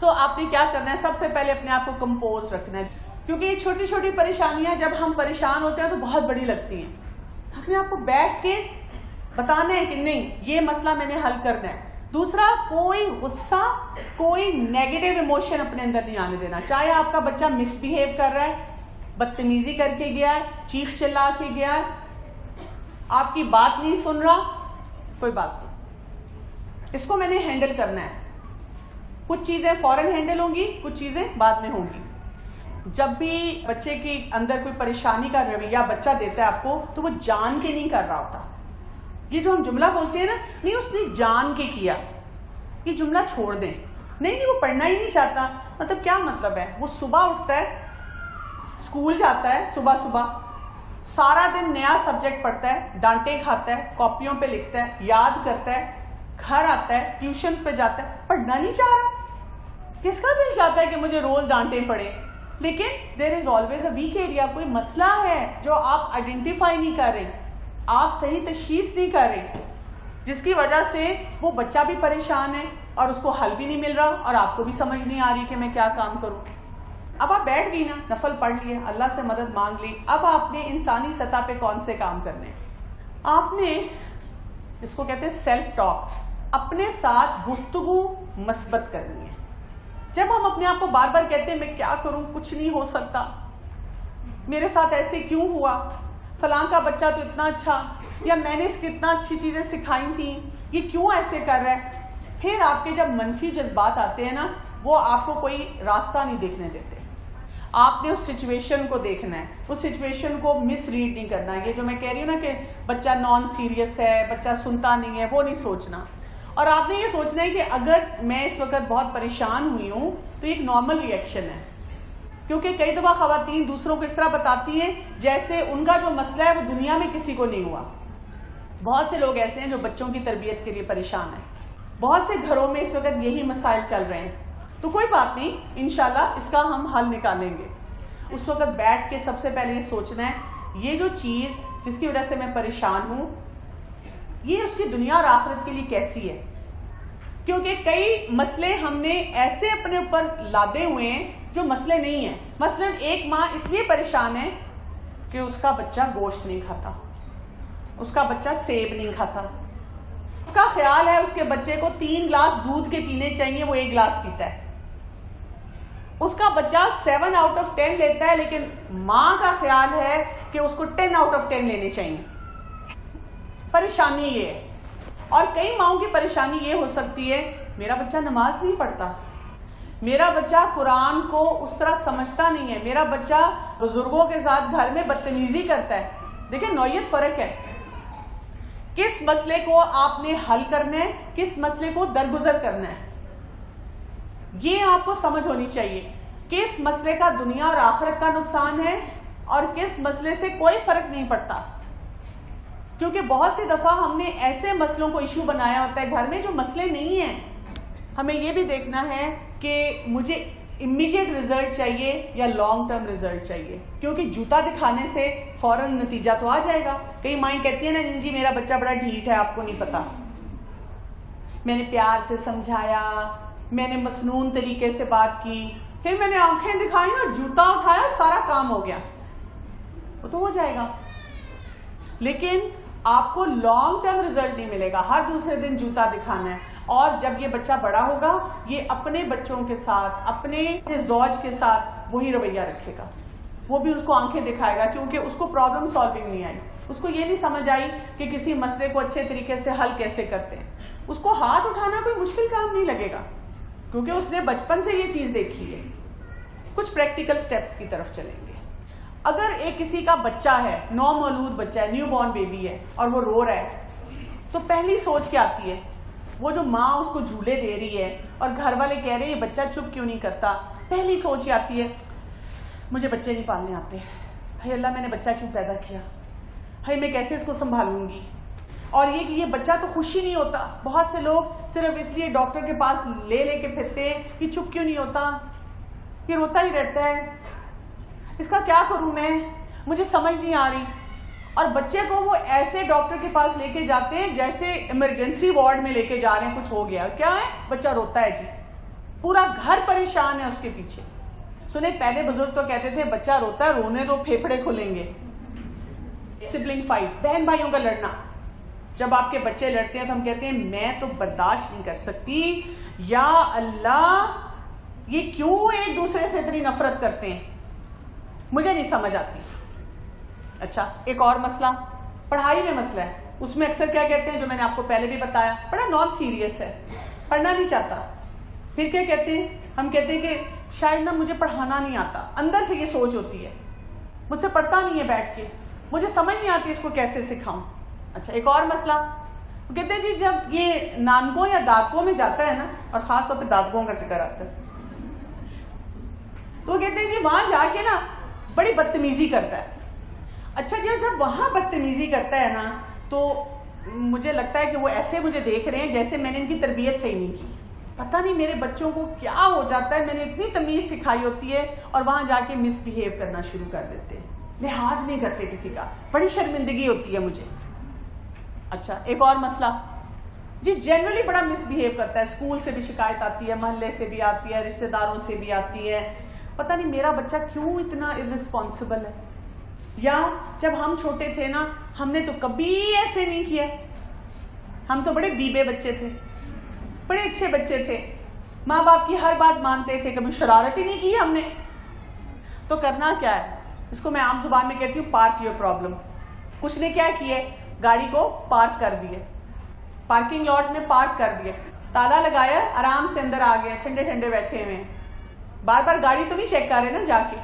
آپ نے کیا کرنا ہے، سب سے پہلے اپنے آپ کو کمپوز رکھنا ہے، کیونکہ یہ چھوٹی چھوٹی پریشانیاں جب ہم پریشان ہوتے ہیں تو بہت بڑی لگتی ہیں. اپنے آپ کو بیٹھ کے بتانا ہے کہ نہیں، یہ مسئلہ میں نے حل کرنا ہے. دوسرا، کوئی غصہ، کوئی نیگیٹو ایموشن اپنے اندر نہیں آنے دینا. چاہے آپ کا بچہ مس بیہیو کر رہا ہے، بدتمیزی کر کے گیا ہے، چیخ چلا کے گیا ہے، آپ کی بات نہیں سن رہا، کوئی بات نہیں، اس کو میں نے ہینڈل کرنا ہے. کچھ چیزیں فوراً ہینڈل ہوں گی، کچھ چیزیں بعد میں ہوں گی. جب بھی بچے کے اندر کوئی پریشانی کا رویہ بچہ دیتا ہے آپ کو، تو وہ جان کے نہیں کر رہا ہوتا. یہ جو ہم جملہ بولتے ہیں نا، نہیں اس نے جان کے کیا، یہ جملہ چھوڑ دیں. نہیں وہ پڑھنا ہی نہیں چاہتا. مطلب کیا مطلب ہے؟ وہ صبح اٹھتا ہے، اسکول جاتا ہے، صبح سارا دن نیا سبجیکٹ پڑھتا ہے، ڈانٹے کھاتا ہے، کاپیوں پہ لکھتا ہے، یاد کرتا ہے، گھر آتا ہے، ٹیوشنز پہ جاتا ہے، پڑھنا نہیں چاہ رہا. کس کا دل چاہتا ہے کہ مجھے روز ڈانٹے پڑے؟ لیکن there is always a weak area. کوئی مسئلہ ہے جو آپ آئیڈینٹیفائی نہیں کر رہے، آپ صحیح تشخیص نہیں کر رہے، جس کی وجہ سے وہ بچہ بھی پریشان ہے اور اس کو حل بھی نہیں مل رہا اور آپ کو بھی سمجھ نہیں آ رہی کہ میں کیا کام کروں. اب آپ بیٹھ گئی نا، نفل پڑھ لیے، اللہ سے مدد مانگ لی. اب آپ نے انسانی سطح پہ کون سے کام کرنے ہیں؟ آپ نے اس کو کہتے ہیں سیلف ٹاک، اپنے ساتھ گفتگو مثبت کرنی ہے. جب ہم اپنے آپ کو بار بار کہتے ہیں میں کیا کروں، کچھ نہیں ہو سکتا، میرے ساتھ ایسے کیوں ہوا، فلاں کا بچہ تو اتنا اچھا، یا میں نے اس کی اتنا اچھی چیزیں سکھائی تھیں، یہ کیوں ایسے کر رہا ہے. پھر آپ کے جب منفی جذبات آتے ہیں نا، وہ آپ کو کوئی راستہ نہیں دیکھنے دیتے. آپ نے اس سچویشن کو دیکھنا ہے، اس سچویشن کو مس ریڈ نہیں کرنا. یہ جو میں کہہ رہی ہوں نا کہ بچہ نان سیریس ہے، بچہ سنتا نہیں ہے، وہ نہیں سوچنا. اور آپ نے یہ سوچنا ہے کہ اگر میں اس وقت بہت پریشان ہوئی ہوں تو ایک نارمل ری ایکشن ہے. کیونکہ کئی دفعہ خواتین دوسروں کو اس طرح بتاتی ہیں جیسے ان کا جو مسئلہ ہے وہ دنیا میں کسی کو نہیں ہوا. بہت سے لوگ ایسے ہیں جو بچوں کی تربیت کے لیے پریشان ہیں. بہت سے گھروں میں اس وقت یہی مسائل چل رہے ہیں. تو کوئی بات نہیں، انشاءاللہ اس کا ہم حل نکالیں گے. اس وقت بیٹھ کے سب سے پہلے یہ سوچنا ہے، یہ جو چیز جس کی وجہ سے میں پریشان ہوں، یہ اس کی دنیا اور آخرت کے لیے کیسی ہے. کیونکہ کئی مسئلے ہم نے ایسے اپنے اوپر لادے ہوئے ہیں جو مسئلے نہیں ہیں. مثلا ایک ماں اس لیے پریشان ہے کہ اس کا بچہ گوشت نہیں کھاتا، اس کا بچہ سیب نہیں کھاتا. اس کا خیال ہے اس کے بچے کو 3 گلاس دودھ کے پینے چاہیے، وہ 1 گلاس پیتا ہے. اس کا بچہ 7 آؤٹ آف 10 لیتا ہے، لیکن ماں کا خیال ہے کہ اس کو 10 آؤٹ آف 10 لینے چاہیے. پریشانی یہ ہے. اور کئی ماؤں کی پریشانی یہ ہو سکتی ہے، میرا بچہ نماز نہیں پڑھتا، میرا بچہ قرآن کو اس طرح سمجھتا نہیں ہے، میرا بچہ بزرگوں کے ساتھ گھر میں بدتمیزی کرتا ہے. دیکھیں نوعیت فرق ہے. کس مسئلے کو آپ نے حل کرنا ہے، کس مسئلے کو درگزر کرنا ہے، یہ آپ کو سمجھ ہونی چاہیے. کس مسئلے کا دنیا اور آخرت کا نقصان ہے اور کس مسئلے سے کوئی فرق نہیں پڑتا. کیونکہ بہت سی دفعہ ہم نے ایسے مسئلوں کو ایشو بنایا ہوتا ہے گھر میں جو مسئلے نہیں ہیں. ہمیں یہ بھی دیکھنا ہے کہ مجھے امیڈیٹ رزلٹ چاہیے یا لانگ ٹرم رزلٹ چاہیے. کیونکہ جوتا دکھانے سے فوراً نتیجہ تو آ جائے گا. کئی مائیں کہتی ہیں نا جی میرا بچہ بڑا ڈھیٹ ہے، آپ کو نہیں پتا، میں نے پیار سے سمجھایا، میں نے مسنون طریقے سے بات کی، پھر میں نے آنکھیں دکھائی نا، جوتا اٹھایا، سارا کام ہو گیا. وہ تو ہو جائے گا، لیکن آپ کو لانگ ٹرم رزلٹ نہیں ملے گا. ہر دوسرے دن جوتا دکھانا ہے. اور جب یہ بچہ بڑا ہوگا، یہ اپنے بچوں کے ساتھ، اپنے زوج کے ساتھ وہی رویہ رکھے گا. وہ بھی اس کو آنکھیں دکھائے گا، کیونکہ اس کو پرابلم سالونگ نہیں آئی. اس کو یہ نہیں سمجھ آئی کہ کسی مسئلے کو اچھے طریقے سے حل کیسے کرتے ہیں. اس کو ہاتھ اٹھانا کوئی مشکل کام نہیں لگے گا، کیونکہ اس نے بچپن سے یہ چیز دیکھی ہے. کچھ پریکٹیکل سٹیپس کی طرف چلیں گے. اگر ایک کسی کا بچہ ہے، نو مولود بچہ ہے، نیو بورن بیبی ہے، اور وہ رو رہا ہے، تو پہلی سوچ کیا آتی ہے؟ وہ جو ماں اس کو جھولے دے رہی ہے اور گھر والے کہہ رہے ہیں یہ بچہ چپ کیوں نہیں کرتا، پہلی سوچ یہ آتی ہے مجھے بچے نہیں پالنے آتے، ہائے اللہ میں نے بچہ کیوں پیدا کیا، ہائے میں کیسے اس کو سنبھالوں گی. اور یہ کہ یہ بچہ تو خوش ہی نہیں ہوتا. بہت سے لوگ صرف اس لیے ڈاکٹر کے پاس لے کے پھرتے ہیں کہ چپ کیوں نہیں ہوتا، یہ روتا ہی رہتا ہے، اس کا کیا کروں میں، مجھے سمجھ نہیں آ رہی. اور بچے کو وہ ایسے ڈاکٹر کے پاس لے کے جاتے ہیں جیسے ایمرجنسی وارڈ میں لے کے جا رہے ہیں، کچھ ہو گیا، کیا ہے بچہ روتا ہے جی. پورا گھر پریشان ہے اس کے پیچھے. سنیں پہلے بزرگ تو کہتے تھے بچہ روتا ہے رونے دو پھیپھڑے کھلیں گے. سبلنگ فائٹ, بہن بھائیوں کا لڑنا. جب آپ کے بچے لڑتے ہیں تو ہم کہتے ہیں میں تو برداشت نہیں کر سکتی, یا اللہ یہ کیوں ایک دوسرے سے اتنی نفرت کرتے ہیں, مجھے نہیں سمجھ آتی. اچھا ایک اور مسئلہ پڑھائی میں مسئلہ ہے. اس میں اکثر کیا کہتے ہیں, جو میں نے آپ کو پہلے بھی بتایا, بڑا نان سیریس ہے, پڑھنا نہیں چاہتا. پھر کیا کہتے ہیں, ہم کہتے ہیں کہ شاید نہ مجھے پڑھانا نہیں آتا. اندر سے یہ سوچ ہوتی ہے مجھ سے پڑھتا نہیں ہے بیٹھ کے, مجھے سمجھ نہیں آتی اس کو کیسے سکھاؤں. اچھا ایک اور مسئلہ کہتے ہیں جی جب یہ نانکوں یا دادکوں میں جاتا ہے نا, اور خاص طور پہ دادکوں کا ذکر آتا ہے, تو کہتے ہیں جی وہاں جا کے نا بڑی بدتمیزی کرتا ہے. اچھا جی جب وہاں بدتمیزی کرتا ہے نا تو مجھے لگتا ہے کہ وہ ایسے مجھے دیکھ رہے ہیں جیسے میں نے ان کی تربیت صحیح نہیں کی. پتہ نہیں میرے بچوں کو کیا ہو جاتا ہے, میں نے اتنی تمیز سکھائی ہوتی ہے اور وہاں جا کے مس بہیو کرنا شروع کر دیتے ہیں, لحاظ نہیں کرتے کسی کا. بڑی شرمندگی ہوتی ہے مجھے. اچھا ایک اور مسئلہ جی جنرلی بڑا مس بہیو کرتا ہے. اسکول سے بھی شکایت آتی ہے, محلے سے بھی آتی ہے, رشتہ داروں سے بھی آتی ہے. پتہ نہیں میرا بچہ کیوں اتنا ارسپانسبل ہے. یا جب ہم چھوٹے تھے نا ہم نے تو کبھی ایسے نہیں کیا, ہم تو بڑے بیبے بچے تھے, بڑے اچھے بچے تھے, ماں باپ کی ہر بات مانتے تھے, کبھی شرارت ہی نہیں کی ہم نے. تو کرنا کیا ہے, اس کو میں عام زبان میں کہتی ہوں پارک یور پرابلم. کچھ نے کیا کیا, گاڑی کو پارک کر دیے, پارکنگ لاٹ میں پارک کر دیے, تالا لگایا, آرام سے اندر آ گئے, ٹھنڈے ٹھنڈے بیٹھے ہوئے, بار بار گاڑی تو نہیں چیک کر رہے نا جا کے.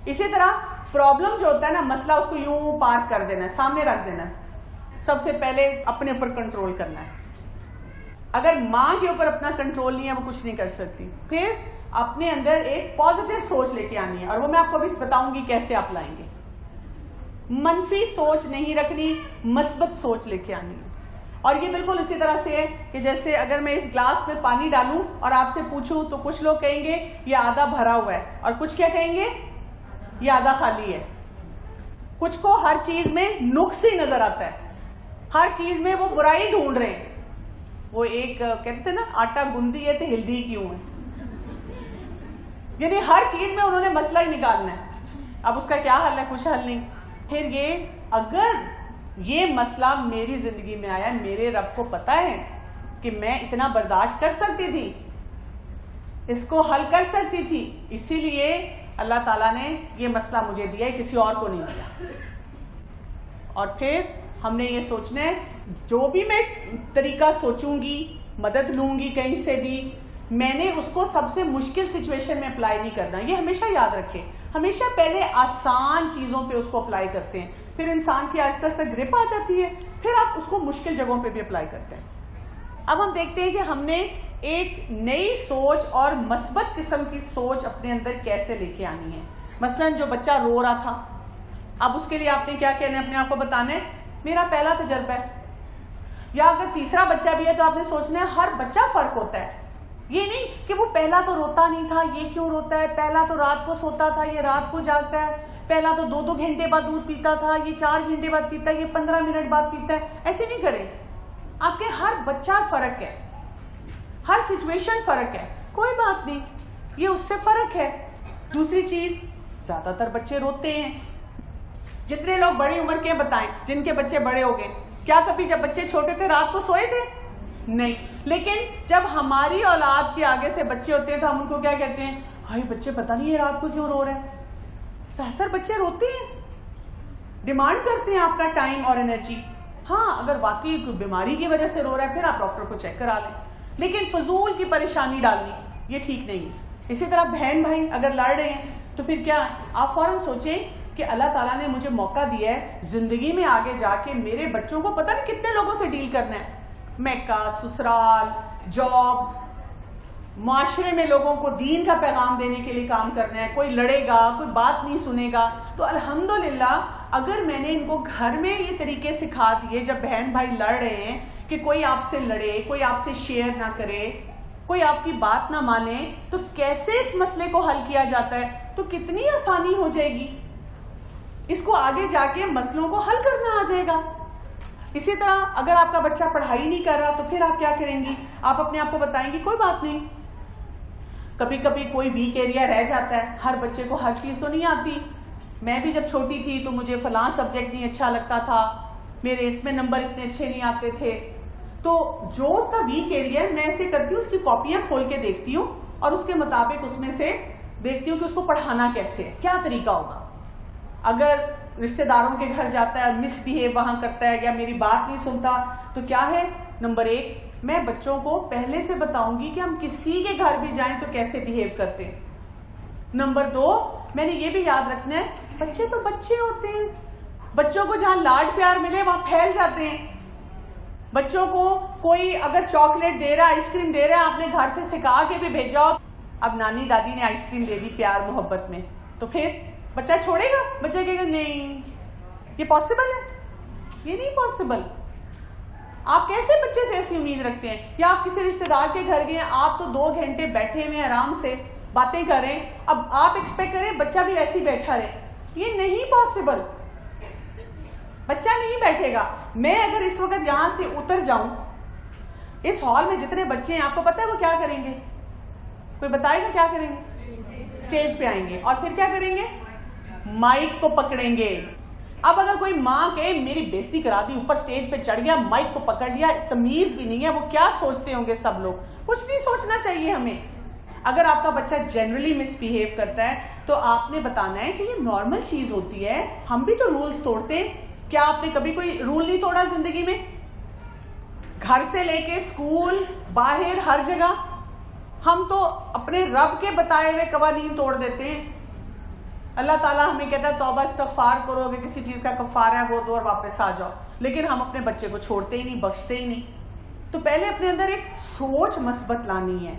اسی طرح پرابلم جو ہوتا ہے نا, مسئلہ اس کو یوں پارک کر دینا ہے, سامنے رکھ دینا ہے. سب سے پہلے اپنے اوپر کنٹرول کرنا ہے. اگر ماں کے اوپر اپنا کنٹرول نہیں ہے وہ کچھ نہیں کر سکتی. پھر اپنے اندر ایک پازیٹیو سوچ لے کے آنی ہے, اور وہ میں آپ کو بھی بتاؤں گی کیسے آپ لائیں گے. منفی سوچ نہیں رکھنی, مثبت سوچ لے کے آنی ہے. اور یہ بالکل اسی طرح سے ہے کہ جیسے اگر میں اس گلاس میں پانی ڈالوں اور آپ سے پوچھوں تو کچھ لوگ کہیں گے یہ آدھا بھرا ہوا ہے, اور کچھ کیا کہیں گے یہ آدھا خالی ہے. کچھ کو ہر چیز میں نقص ہی نظر آتا ہے, ہر چیز میں وہ برائی ڈھونڈ رہے ہیں. وہ ایک کہتے تھے نا آٹا گندی ہے تو ہلدی کیوں ہے, یعنی ہر چیز میں انہوں نے مسئلہ ہی نکالنا ہے. اب اس کا کیا حل ہے, کچھ حل نہیں. پھر یہ اگر یہ مسئلہ میری زندگی میں آیا, میرے رب کو پتا ہے کہ میں اتنا برداشت کر سکتی تھی, اس کو حل کر سکتی تھی, اسی لیے اللہ تعالیٰ نے یہ مسئلہ مجھے دیا ہے, کسی اور کو نہیں دیا. اور پھر ہم نے یہ سوچنا ہے جو بھی میں طریقہ سوچوں گی, مدد لوں گی کہیں سے بھی, میں نے اس کو سب سے مشکل سچویشن میں اپلائی نہیں کرنا. یہ ہمیشہ یاد رکھیں, ہمیشہ پہلے آسان چیزوں پہ اس کو اپلائی کرتے ہیں, پھر انسان کی آہستہ آہستہ گرپ آ جاتی ہے, پھر آپ اس کو مشکل جگہوں پہ بھی اپلائی کرتے ہیں. اب ہم دیکھتے ہیں کہ ہم نے ایک نئی سوچ اور مثبت قسم کی سوچ اپنے اندر کیسے لے کے آنی ہے. مثلا جو بچہ رو رہا تھا, اب اس کے لیے آپ نے کیا کہنا ہے, اپنے آپ کو بتانا ہے میرا پہلا تجربہ ہے. یا اگر تیسرا بچہ بھی ہے تو آپ نے سوچنا ہے ہر بچہ فرق ہوتا ہے. یہ نہیں کہ وہ پہلا تو روتا نہیں تھا, یہ کیوں روتا ہے, پہلا تو رات کو سوتا تھا, یہ رات کو جاگتا ہے, پہلا تو 2-2 گھنٹے بعد دودھ پیتا تھا, یہ 4 گھنٹے بعد پیتا ہے, یہ 15 منٹ بعد پیتا ہے. ایسے نہیں کریں. آپ کے ہر بچہ فرق ہے, ہر سچویشن فرق ہے, کوئی بات نہیں, یہ اس سے فرق ہے. دوسری چیز, زیادہ تر بچے روتے ہیں. جتنے لوگ بڑی عمر کے بتائیں جن کے بچے بڑے ہو گئے, کیا کبھی جب بچے چھوٹے تھے رات کو سوئے تھے؟ نہیں. لیکن جب ہماری اولاد کے آگے سے بچے ہوتے ہیں تو ہم ان کو کیا کہتے ہیں, ہائی بچے پتہ نہیں یہ رات کو کیوں رو رہے ہیں. زیادہ تر بچے روتے ہیں, ڈیمانڈ کرتے ہیں آپ کا ٹائم اور انرجی. ہاں اگر واقعی کوئی بیماری کی وجہ سے رو رہا ہے پھر آپ ڈاکٹر کو چیک کرا لیں, لیکن فضول کی پریشانی ڈالنی یہ ٹھیک نہیں ہے. اسی طرح بہن بھائی اگر لڑ رہے ہیں تو پھر کیا, آپ فوراً سوچیں کہ اللہ تعالیٰ نے مجھے موقع دیا ہے زندگی میں آگے جا کے میرے بچوں کو پتہ نہیں کتنے لوگوں سے ڈیل کرنا ہے, میکہ, سسرال, جابز, معاشرے میں لوگوں کو دین کا پیغام دینے کے لیے کام کرنا ہے. کوئی لڑے گا, کوئی بات نہیں سنے گا, تو الحمدللہ اگر میں نے ان کو گھر میں یہ طریقے سکھا دیے جب بہن بھائی لڑ رہے ہیں کہ کوئی آپ سے لڑے, کوئی آپ سے شیئر نہ کرے, کوئی آپ کی بات نہ مانے, تو کیسے اس مسئلے کو حل کیا جاتا ہے, تو کتنی آسانی ہو جائے گی, اس کو آگے جا کے مسئلوں کو حل کرنا آ جائے گا. اسی طرح اگر آپ کا بچہ پڑھائی نہیں کر رہا تو پھر آپ کیا کریں گی, آپ اپنے آپ کو بتائیں گی کوئی بات نہیں, کبھی کبھی کوئی ویک ایریا رہ جاتا ہے. ہر بچے کو ہر چیز تو نہیں آتی. میں بھی جب چھوٹی تھی تو مجھے فلاں سبجیکٹ نہیں اچھا لگتا تھا, میرے اس میں نمبر اتنے اچھے نہیں آتے تھے. تو جو اس کا ویک ایریا ہے میں ایسے کرتی ہوں, اس کی کاپیاں کھول کے دیکھتی ہوں اور اس کے مطابق اس میں سے دیکھتی ہوں کہ اس کو پڑھانا کیسے ہے, کیا طریقہ ہوگا. اگر رشتہ داروں کے گھر جاتا ہے, مس بہیو وہاں کرتا ہے یا میری بات نہیں سنتا, تو کیا ہے, نمبر 1 میں بچوں کو پہلے سے بتاؤں گی کہ ہم کسی کے گھر بھی جائیں تو کیسے بہیو کرتے ہیں. نمبر 2 میں نے یہ بھی یاد رکھنا ہے, بچے تو بچے ہوتے ہیں, بچوں کو جہاں لاڈ پیار ملے وہاں پھیل جاتے ہیں. بچوں کو کوئی اگر چاکلیٹ دے رہا ہے, آئس کریم دے رہا ہے, آپ نے گھر سے سکھا کے بھی بھیجا, اب نانی دادی نے آئس کریم دے دی پیار محبت میں, تو پھر بچہ چھوڑے گا؟ بچہ کہے گا نہیں. یہ پاسبل ہے؟ یہ نہیں پاسبل. آپ کیسے بچے سے ایسی امید رکھتے ہیں؟ یا آپ کسی رشتہ دار کے گھر گئے, آپ تو 2 گھنٹے بیٹھے ہوئے آرام سے باتیں کر رہے ہیں, اب آپ ایکسپیکٹ کریں بچہ بھی ویسے ہی بیٹھا رہے. یہ نہیں پاسبل. بچہ نہیں بیٹھے گا. میں اگر اس وقت یہاں سے اتر جاؤں, اس ہال میں جتنے بچے ہیں آپ کو پتا ہے وہ کیا کریں گے؟ کوئی بتائے گا کیا کریں گے؟ اسٹیج پہ آئیں گے اور پھر کیا کریں گے؟ مائک کو پکڑیں گے. اب اگر کوئی ماں کہ میری بےزتی کرا دی, اوپر سٹیج پہ چڑھ گیا, مائک کو پکڑ لیا, تمیز بھی نہیں ہے, وہ کیا سوچتے ہوں گے سب لوگ. کچھ نہیں سوچنا چاہیے ہمیں. اگر آپ کا بچہ جنرلی مس بہیو کرتا ہے تو آپ نے بتانا ہے کہ یہ نارمل چیز ہوتی ہے, ہم بھی تو رولز توڑتے ہیں. کیا آپ نے کبھی کوئی رول نہیں توڑا زندگی میں؟ گھر سے لے کے اسکول, باہر, ہر جگہ ہم تو اپنے رب کے بتائے ہوئے قوانین توڑ دیتے ہیں. اللہ تعالیٰ ہمیں کہتا ہے توبہ استغفار کرو, اگر کسی چیز کا کفارہ ہے وہ دو اور واپس آ جاؤ, لیکن ہم اپنے بچے کو چھوڑتے ہی نہیں, بخشتے ہی نہیں. تو پہلے اپنے اندر ایک سوچ مثبت لانی ہے.